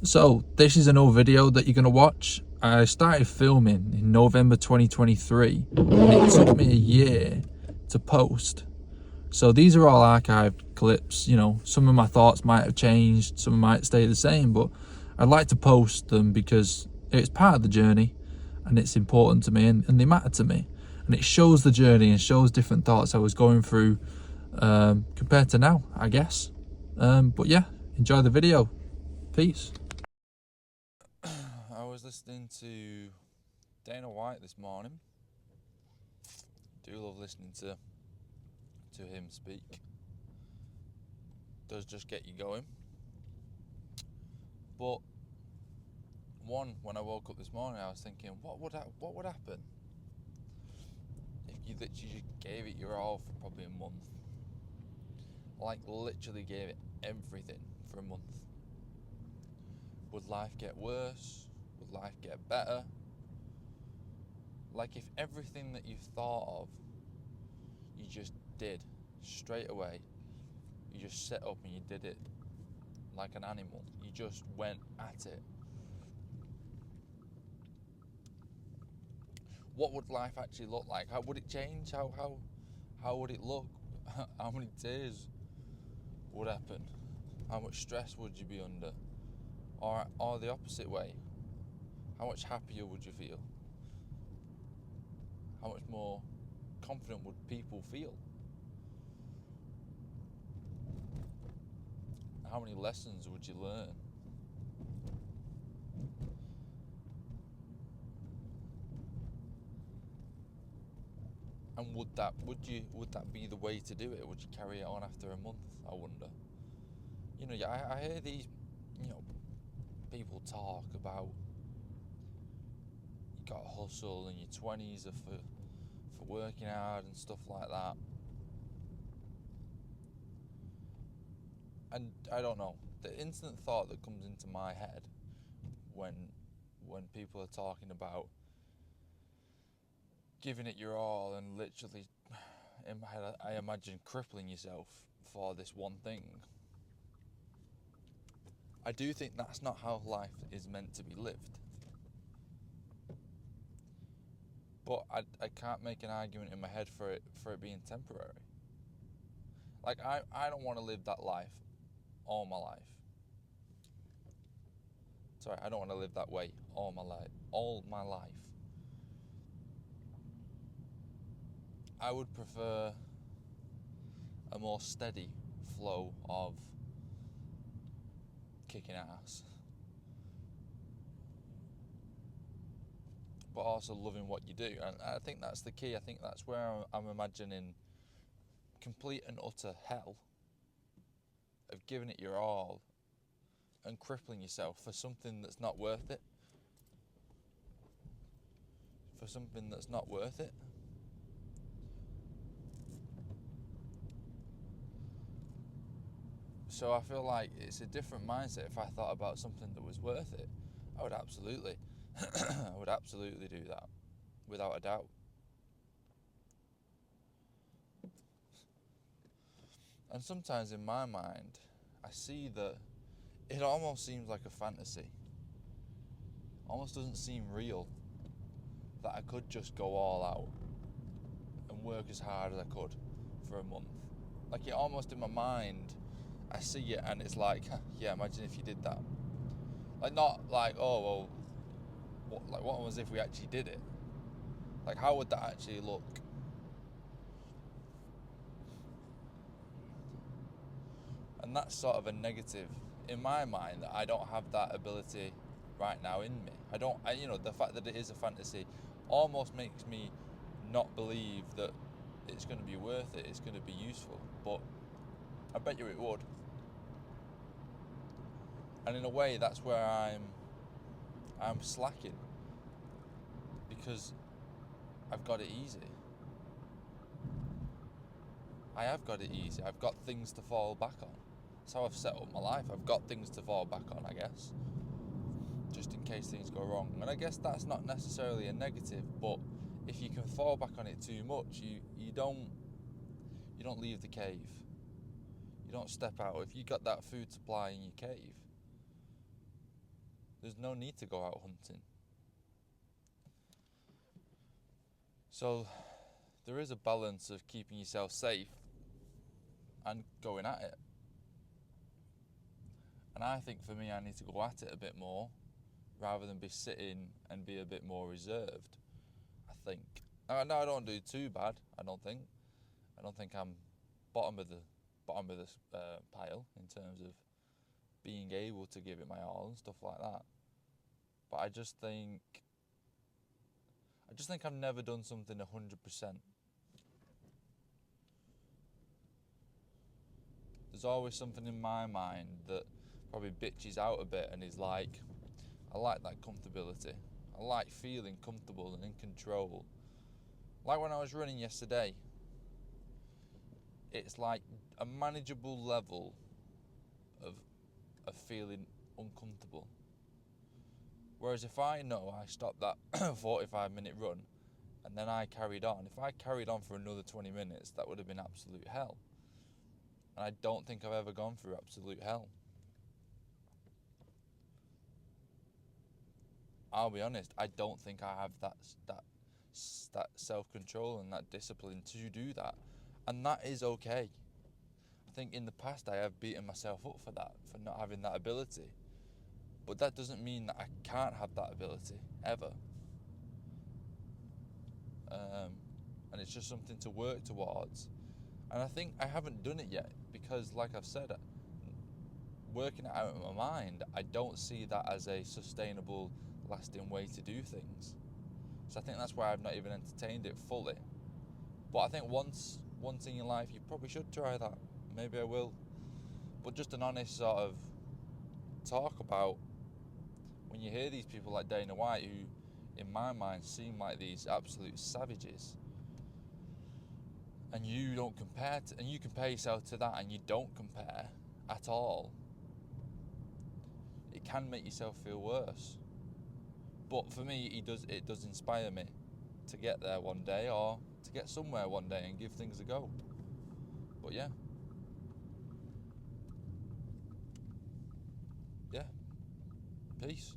So this is an old video that you're going to watch. I started filming in November 2023 and it took me a year to post. So these are all archived clips. Some of my thoughts might have changed, some might stay the same, but I'd like to post them because it's part of the journey and it's important to me, and they matter to me. And it shows the journey and shows different thoughts I was going through compared to now, I guess. But yeah, enjoy the video. Peace. I was listening to Dana White this morning. Do love listening to him speak. Does just get you going. But when I woke up this morning, I was thinking, what would happen if you literally just gave it your all for probably a month? Like literally gave it everything for a month. Would life get worse? Would life get better? Like if everything that you thought of, you just did straight away. You just set up and you did it like an animal. You just went at it. What would life actually look like? How would it change? How would it look? How many days would happen? How much stress would you be under? Or the opposite way, how much happier would you feel? How much more confident would people feel? How many lessons would you learn? And would that be the way to do it? Would you carry it on after a month? I wonder. I hear these, people talk about you got to hustle and your 20s are for working hard and stuff like that. And I don't know, the instant thought that comes into my head when people are talking about giving it your all and literally, in my head, I imagine crippling yourself for this one thing. I do think that's not how life is meant to be lived. But I can't make an argument in my head for it being temporary. Like I don't want to live that life all my life. Sorry, I don't want to live that way all my life. I would prefer a more steady flow of kicking ass, but also loving what you do. And I think that's the key. I think that's where I'm imagining complete and utter hell of giving it your all and crippling yourself for something that's not worth it. So I feel like it's a different mindset. If I thought about something that was worth it, I would absolutely do that, without a doubt. And sometimes in my mind, I see that it almost seems like a fantasy. Almost doesn't seem real that I could just go all out and work as hard as I could for a month. Like it almost in my mind, I see it and it's like, yeah, imagine if you did that. Like not like, oh well, what was if we actually did it? Like how would that actually look? And that's sort of a negative in my mind, that I don't have that ability right now in me. The fact that it is a fantasy almost makes me not believe that it's going to be worth it, it's going to be useful, but I bet you it would. And in a way, that's where I'm slacking, because I've got it easy. I have got it easy. I've got things to fall back on. That's how I've set up my life. I've got things to fall back on, I guess, just in case things go wrong. And I guess that's not necessarily a negative, but if you can fall back on it too much, you don't leave the cave. You don't step out. If you got that food supply in your cave, There's no need to go out hunting. So there is a balance of keeping yourself safe and going at it. And I think for me, I need to go at it a bit more rather than be sitting and be a bit more reserved, I think. No, I don't do too bad, I don't think. I don't think I'm bottom of the pile in terms of being able to give it my all and stuff like that. But I just think I've never done something 100%. There's always something in my mind that probably bitches out a bit and is like, I like that comfortability. I like feeling comfortable and in control. Like when I was running yesterday, it's like a manageable level of feeling uncomfortable. Whereas if I know I stopped that 45-minute run and then I carried on, if I carried on for another 20 minutes, that would have been absolute hell. And I don't think I've ever gone through absolute hell. I'll be honest, I don't think I have that self-control and that discipline to do that. And that is okay. I think in the past I have beaten myself up for that, for not having that ability. But that doesn't mean that I can't have that ability, ever. And it's just something to work towards. And I think I haven't done it yet because, like I've said, working it out in my mind, I don't see that as a sustainable, lasting way to do things. So I think that's why I've not even entertained it fully. But I think once in your life, you probably should try that. Maybe I will. But just an honest sort of talk about when you hear these people like Dana White, who in my mind seem like these absolute savages, and you don't compare and you compare yourself to that, and you don't compare at all, it can make yourself feel worse. But for me, it does inspire me to get there one day, or to get somewhere one day and give things a go. But yeah, peace.